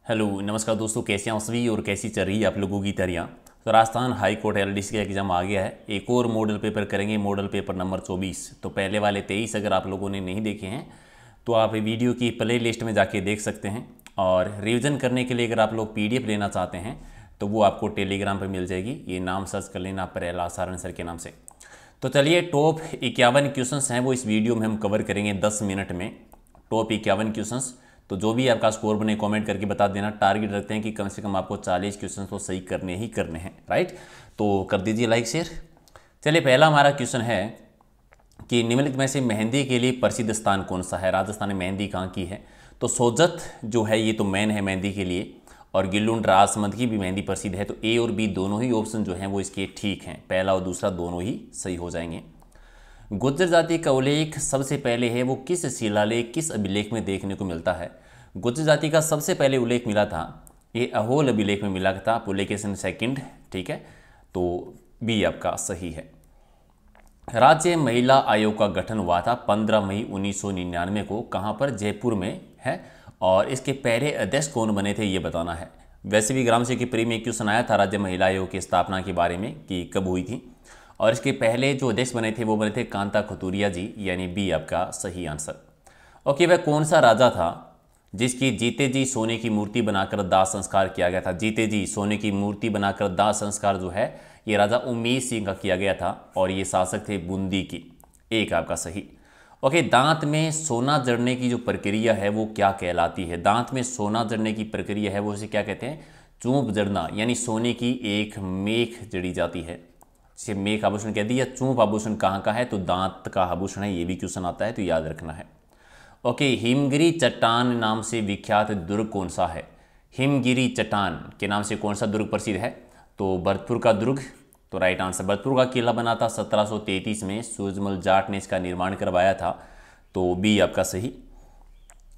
Hello नमस्कार दोस्तों, कैसे हैं आप सभी और कैसी चल रही है आप लोगों की तैयारियां। तो राजस्थान हाई कोर्ट एलडीसी का एग्जाम आ गया है। एक और मॉडल पेपर करेंगे, मॉडल पेपर नंबर 24। तो पहले वाले 23 अगर आप लोगों ने नहीं देखे हैं तो आप वीडियो की प्ले लिस्ट में जाके देख सकते हैं। और रिविज़न करने के लिए अगर आप लोग PDF लेना चाहते हैं तो वो आपको टेलीग्राम पर मिल जाएगी। ये नाम सर्च कर लेना प्रहलाद सारण सर के नाम से। तो चलिए, टॉप 51 क्वेश्चंस हैं वो इस वीडियो में हम कवर करेंगे 10 मिनट में। Top 51 questions. तो जो भी आपका स्कोर बने कमेंट करके बता देना। टारगेट रखते हैं कि कम से कम आपको 40 क्वेश्चन तो सही करने ही करने हैं, राइट। तो कर दीजिए लाइक शेयर। चलिए, पहला हमारा क्वेश्चन है कि निम्नलिखित में से मेहंदी के लिए प्रसिद्ध स्थान कौन सा है। राजस्थान में मेहंदी कहाँ की है? तो सोजत जो है ये तो मेन है मेहंदी के लिए, और गिल्लुंड राजसमंद की भी मेहंदी प्रसिद्ध है। तो ए और बी दोनों ही ऑप्शन जो हैं वो इसके ठीक हैं। पहला और दूसरा दोनों ही सही हो जाएंगे। गुर्जर जाति का उल्लेख सबसे पहले है वो किस शिलालेख, किस अभिलेख में देखने को मिलता है? गुर्जर जाति का सबसे पहले उल्लेख मिला था ये अहोल अभिलेख में मिला था, पुलिकेशन सेकंड, ठीक है। तो बी आपका सही है। राज्य महिला आयोग का गठन हुआ था 15 मई 1999 को। कहाँ पर? जयपुर में है। और इसके पहले अध्यक्ष कौन बने थे ये बताना है। वैसे भी ग्राम से की प्री में क्वेश्चन आया था राज्य महिला आयोग की स्थापना के बारे में कि कब हुई थी। और इसके पहले जो अध्यक्ष बने थे वो बने थे कांता खतूरिया जी, यानी बी आपका सही आंसर। ओके, वह कौन सा राजा था जिसकी जीते जी सोने की मूर्ति बनाकर दाह संस्कार किया गया था? जीते जी सोने की मूर्ति बनाकर दाह संस्कार जो है ये राजा उम्मीद सिंह का किया गया था, और ये शासक थे बूंदी की। एक आपका सही। ओके, दांत में सोना जड़ने की जो प्रक्रिया है वो क्या कहलाती है? दांत में सोना जड़ने की प्रक्रिया है वो इसे क्या कहते हैं? चूंप जड़ना, यानी सोने की एक मेख जड़ी जाती है, इसे मेख आभूषण कह दिया। चूंप आभूषण कहाँ का है? तो दांत का आभूषण है। ये भी क्वेश्चन आता है तो याद रखना है। ओके, हिमगिरी चट्टान नाम से विख्यात दुर्ग कौन सा है? हिमगिरी चट्टान के नाम से कौन सा दुर्ग प्रसिद्ध है? तो भरतपुर का दुर्ग। तो राइट आंसर। भरतपुर का किला बना था 1733 में, सूरजमल जाट ने इसका निर्माण करवाया था। तो बी आपका सही।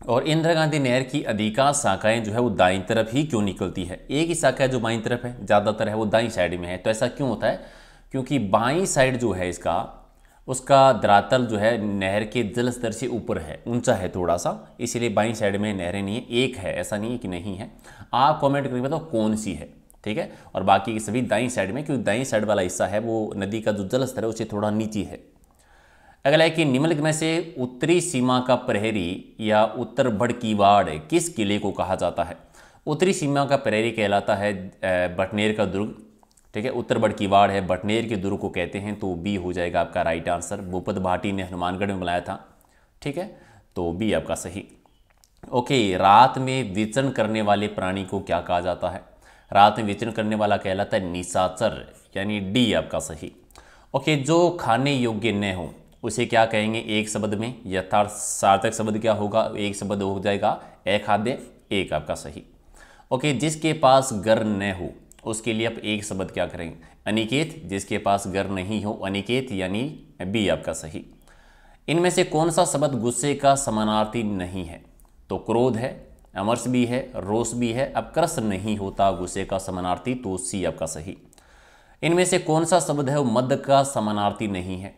और इंदिरा गांधी नहर की अधिकांश शाखाएं जो है वो दाईं तरफ ही क्यों निकलती है? एक ही शाखा है जो बाईं तरफ है, ज़्यादातर है वो दाईं साइड में है। तो ऐसा क्यों होता है? क्योंकि बाईं साइड जो है इसका, उसका धरातल जो है नहर के जल स्तर से ऊपर है, ऊंचा है थोड़ा सा, इसीलिए बाईं साइड में नहरें नहीं है। एक है, ऐसा नहीं है कि नहीं है। आप कमेंट करके बताओ कौन सी है, ठीक है। और बाकी की सभी दाईं साइड में, क्योंकि दाईं साइड वाला हिस्सा है वो नदी का जो जल स्तर है उससे थोड़ा नीचे है। अगला है कि निम्नलिखित में से उत्तरी सीमा का प्रहरी या उत्तर बड़कीवाड़ किस किले को कहा जाता है? उत्तरी सीमा का प्रहरी कहलाता है बटनेर का दुर्ग, ठीक है। उत्तर बड़कीवाड़ है, बटनेर के दुर्ग को कहते हैं। तो बी हो जाएगा आपका राइट आंसर। भूपत भाटी ने हनुमानगढ़ में बनाया था, ठीक है। तो बी आपका सही। ओके, रात में विचरण करने वाले प्राणी को क्या कहा जाता है? रात में विचरण करने वाला कहलाता है निशाचर, यानी डी आपका सही। ओके, जो खाने योग्य न हो उसे क्या कहेंगे एक शब्द में? यथार्थ सार्थक शब्द क्या होगा? एक शब्द हो जाएगा अखाद्य। एक आपका सही। ओके, जिसके पास घर न हो उसके लिए आप एक शब्द क्या करेंगे? अनिकेत। जिसके पास घर नहीं हो अनिकेत, यानी बी आपका सही। इनमें से कौन सा शब्द गुस्से का समानार्थी नहीं है? तो क्रोध है, अमर्ष भी है, रोष भी है। अब क्रस नहीं होता गुस्से का समानार्थी, तो सी आपका सही। इनमें से कौन सा शब्द है वो मद का समानार्थी नहीं है?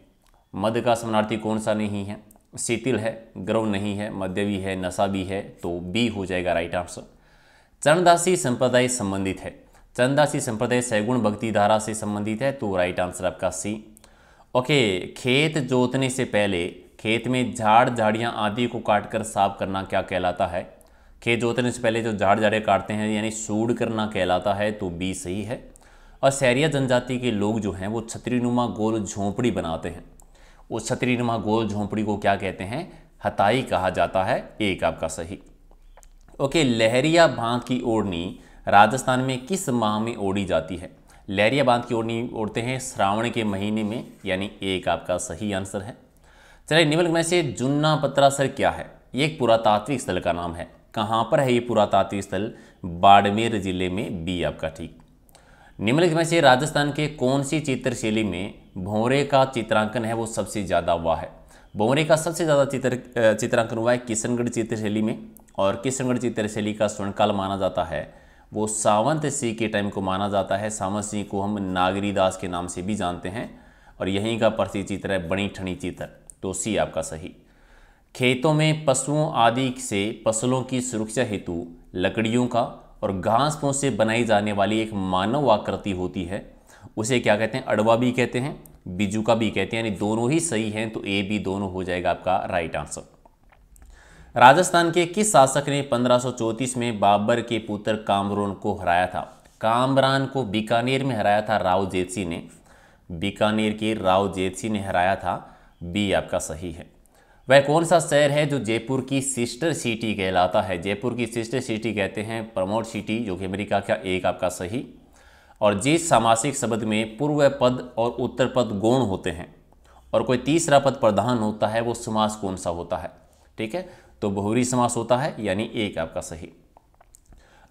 मद का समानार्थी कौन सा नहीं है? शीतल है, गर्व नहीं है, मध्य भी है, नशा भी है। तो बी हो जाएगा राइट आंसर। चरणदासी संप्रदाय संबंधित है। चरणदासी संप्रदाय सैगुण भक्ति धारा से संबंधित है। तो राइट आंसर आपका सी। ओके, खेत जोतने से पहले खेत में झाड़ झाड़ियाँ आदि को काटकर साफ करना क्या कहलाता है? खेत जोतने से पहले जो झाड़ झाड़ियाँ काटते हैं यानी सूढ़ करना कहलाता है। तो बी सही है। और सहरिया जनजाति के लोग जो हैं वो छतरीनुमा गोल झोंपड़ी बनाते हैं। उस छतरीनुमा गोल झोंपड़ी को क्या कहते हैं? हताई कहा जाता है। एक आपका सही। ओके, लहरिया बांध की ओढ़नी राजस्थान में किस माह में ओढ़ी जाती है? लहरिया बांध की ओढ़नी ओढ़ते हैं श्रावण के महीने में, यानी एक आपका सही आंसर है। चलिए, निम्नलिखित में से जुन्ना पत्रासर क्या है? ये एक पुरातात्विक स्थल का नाम है। कहाँ पर है ये पुरातात्विक स्थल? बाड़मेर जिले में। बी आपका ठीक। निम्नलिखित में से राजस्थान के कौन सी चित्रशैली में भौरे का चित्रांकन है वो सबसे ज़्यादा हुआ है? भौरे का सबसे ज़्यादा चित्रांकन हुआ है किशनगढ़ चित्रशैली में। और किशनगढ़ चित्रशैली का स्वर्णकाल माना जाता है वो सावंत सिंह के टाइम को माना जाता है। सावंत सिंह को हम नागरीदास के नाम से भी जानते हैं। और यहीं का प्रसिद्ध चित्र है बड़ी ठनी चित्र। तो सी आपका सही। खेतों में पशुओं आदि से फसलों की सुरक्षा हेतु लकड़ियों का और घास फूस से बनाई जाने वाली एक मानव आकृति होती है, उसे क्या कहते हैं? अडवा भी कहते हैं, बिजुका भी कहते हैं, यानी दोनों ही सही हैं, तो ए बी दोनों हो जाएगा आपका राइट आंसर। राजस्थान के किस शासक ने 1534 में बाबर के पुत्र कामरान को हराया था? कामरान को बीकानेर में हराया था राव जेतसिंह ने, बीकानेर के राव जेतसिंह ने हराया था, बी आपका सही है। वह कौन सा शहर है जो जयपुर की सिस्टर सिटी कहलाता है? जयपुर की सिस्टर सिटी कहते हैं प्रमोट सिटी, जो कि अमेरिका का, एक आपका सही। और जिस सामासिक शब्द में पूर्व पद और उत्तर पद गौण होते हैं और कोई तीसरा पद प्रधान होता है, वो समास कौन सा होता है? ठीक है, तो बहुरी समास होता है, यानी एक आपका सही।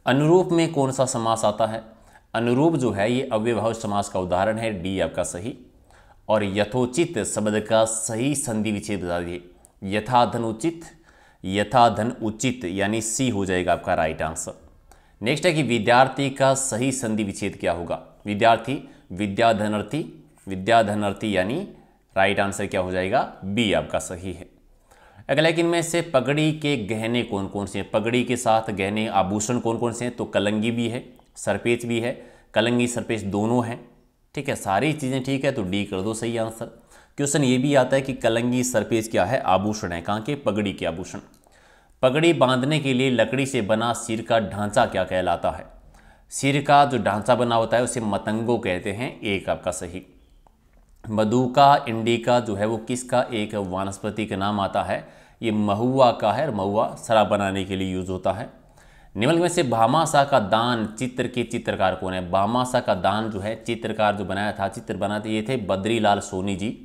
अनुरूप में कौन सा समास आता है? अनुरूप जो है ये अव्ययभाव समास का उदाहरण है, डी आपका सही। और यथोचित शब्द का सही संधि विच्छेद बता दिए, यथा धन उचित, यथा धन उचित, यानी सी हो जाएगा आपका राइट आंसर। नेक्स्ट है कि विद्यार्थी का सही संधि विच्छेद क्या होगा? विद्यार्थी, विद्याधनर्थी, विद्याधनर्थी, यानी राइट आंसर क्या हो जाएगा? बी आपका सही है। अगला एक इनमें से पगड़ी के गहने कौन कौन से हैं? पगड़ी के साथ गहने आभूषण कौन कौन से हैं? तो कलंगी भी है, सरपेच भी है, कलंगी सरपेच दोनों हैं। ठीक है, सारी चीज़ें ठीक है, तो डी कर दो सही आंसर। क्वेश्चन ये भी आता है कि कलंगी सरपेच क्या है? आभूषण है। कहाँ के? पगड़ी के आभूषण। पगड़ी बांधने के लिए लकड़ी से बना सिर का ढांचा क्या कहलाता है? सिर का जो ढांचा बना होता है उसे मतंगो कहते हैं, एक आपका सही। मधुका इंडिका जो है वो किसका एक वनस्पति का नाम आता है? ये महुआ का है, और महुआ शराब बनाने के लिए यूज होता है। निम्नलिखित में से भामाशाह का दान चित्र के चित्रकार कौन है? भामाशाह का दान जो है चित्रकार जो बनाया था, चित्र बनाते ये थे बद्रीलाल सोनी जी।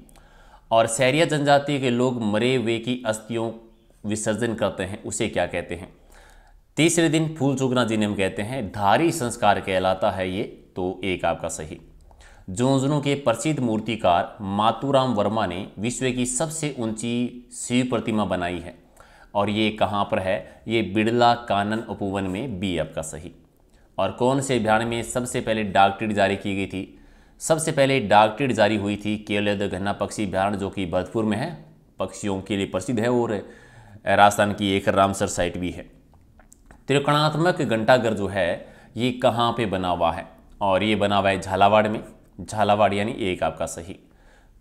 और सैरिया जनजाति के लोग मरे हुए की अस्थियों विसर्जन करते हैं, उसे क्या कहते हैं? तीसरे दिन फूल चूकना जिन्हें हम कहते हैं धारी संस्कार कहलाता है ये, तो एक आपका सही। झुंझुनू के प्रसिद्ध मूर्तिकार मातूराम वर्मा ने विश्व की सबसे ऊंची शिव प्रतिमा बनाई है, और ये कहाँ पर है? ये बिड़ला कानन उपवन में, बी आपका सही। और कौन से अभियान में सबसे पहले डाक टिकट जारी की गई थी? सबसे पहले डाक टिकट जारी हुई थी केवल घना पक्षी अभ्यारण्य, जो कि भरतपुर में है, पक्षियों के लिए प्रसिद्ध है, और राजस्थान की एक रामसर साइट भी है। त्रिकोणात्मक घंटाघर जो है ये कहाँ पे बना हुआ है? और ये बना हुआ है झालावाड़ में, झालावाड़, यानी एक आपका सही।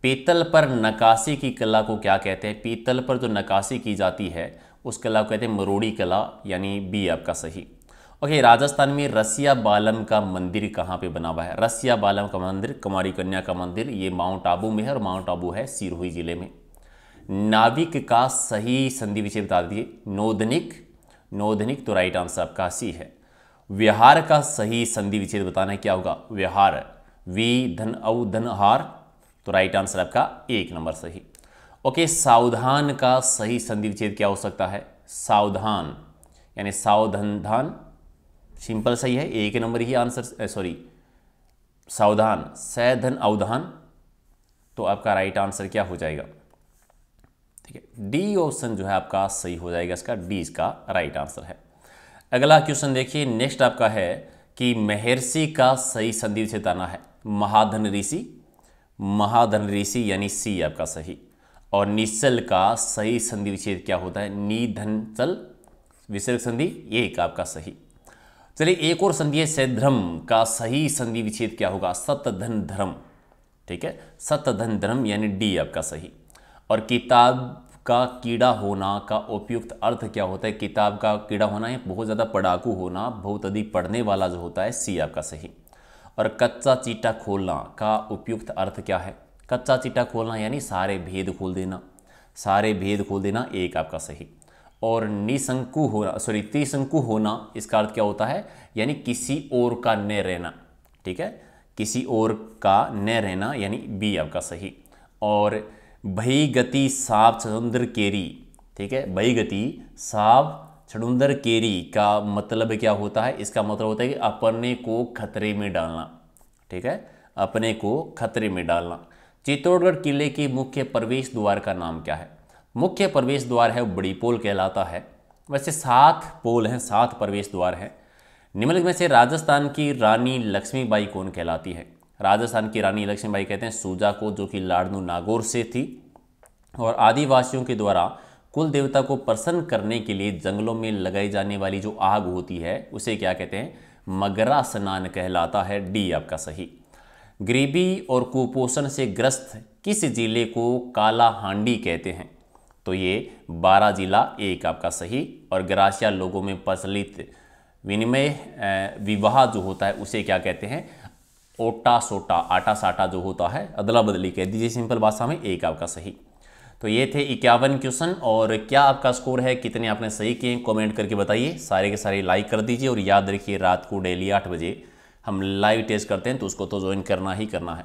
पीतल पर नक्काशी की कला को क्या कहते हैं? पीतल पर जो नक्काशी की जाती है उस कला को कहते हैं मरोड़ी कला, यानी बी आपका सही। ओके, राजस्थान में रसिया बालम का मंदिर कहाँ पे बना हुआ है? रसिया बालम का मंदिर, कुमारी कन्या का मंदिर, ये माउंट आबू में है, और माउंट आबू है सिरोही जिले में। नाविक का सही संधि विच्छेद बता दिए, नोदनिक, नोदनिक, तो राइट आंसर आपका सी है। विहार का सही संधि विच्छेद बताना है, क्या होगा? विहार, वी धन औ धन हार, तो राइट आंसर आपका एक नंबर सही। ओके, सावधान का सही संधि विच्छेद क्या हो सकता है? सावधान, यानी सावधान धान, सिंपल सही है, एक नंबर ही आंसर, सॉरी सावधान, सैधन अवधान, तो आपका राइट आंसर क्या हो जाएगा? ठीक है, डी ऑप्शन जो है आपका सही हो जाएगा, इसका डी इसका राइट आंसर है। अगला क्वेश्चन देखिए, नेक्स्ट आपका है कि महर्षि का सही संधि विच्छेद बताना है। महाधन ऋषि, महाधन ऋषि, यानी सी आपका सही। और निश्चल का सही संधि विच्छेद क्या होता है? निधनचल, विसर्ग संधि, ये एक आपका सही। चलिए एक और संधि है, सैधर्म का सही संधि विच्छेद क्या होगा? सतधन धर्म, ठीक है, सतधन धर्म, यानी डी आपका सही। और किताब का कीड़ा होना का उपयुक्त अर्थ क्या होता है? किताब का कीड़ा होना है बहुत ज़्यादा पढ़ाकू होना, बहुत अधिक पढ़ने वाला जो होता है, सी आपका सही। और कच्चा चीटा खोलना का उपयुक्त अर्थ क्या है? कच्चा चीटा खोलना यानी सारे भेद खोल देना, सारे भेद खोल देना, एक आपका सही। और निशंकु होना, सॉरी त्रिशंकु होना, इसका अर्थ क्या होता है? यानी किसी और का न रहना, ठीक है, किसी और का न रहना, यानी बी आपका सही। और भई गति साप छुंदर केरी, ठीक है, भई गति साप छुंदर केरी का मतलब क्या होता है? इसका मतलब होता है कि अपने को खतरे में डालना, ठीक है, अपने को खतरे में डालना। चित्तौड़गढ़ किले के मुख्य प्रवेश द्वार का नाम क्या है? मुख्य प्रवेश द्वार है बड़ी पोल कहलाता है। वैसे 7 पोल हैं, 7 प्रवेश द्वार हैं। निम्नलिखित में से राजस्थान की रानी लक्ष्मीबाई कौन कहलाती है? राजस्थान की रानी लक्ष्मीबाई कहते हैं सूजा को, जो कि लाड़नू नागौर से थी। और आदिवासियों के द्वारा कुल देवता को प्रसन्न करने के लिए जंगलों में लगाई जाने वाली जो आग होती है उसे क्या कहते हैं? मगरा स्नान कहलाता है। डी आपका सही। गरीबी और कुपोषण से ग्रस्त किस जिले को काला हांडी कहते हैं? तो ये बारां जिला, एक आपका सही। और ग्रासिया लोगों में प्रचलित विनिमय विवाह जो होता है उसे क्या कहते हैं? ओटा सोटा, आटा साटा जो होता है, अदला बदली कह दीजिए सिंपल भाषा में, एक आपका सही। तो ये थे 51 क्वेश्चन। और क्या आपका स्कोर है, कितने आपने सही किए, कमेंट करके बताइए। सारे के सारे लाइक कर दीजिए और याद रखिए रात को डेली 8 बजे हम लाइव टेस्ट करते हैं, तो उसको तो ज्वाइन करना ही करना है।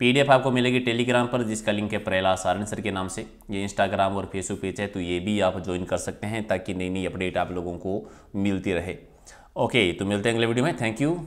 PDF आपको मिलेगी टेलीग्राम पर, जिसका लिंक है प्रहलाद सारण सर के नाम से। ये इंस्टाग्राम और फेसबुक पेज है, तो ये भी आप ज्वाइन कर सकते हैं ताकि नई नई अपडेट आप लोगों को मिलती रहे। ओके, तो मिलते हैं अगले वीडियो में। Thank you.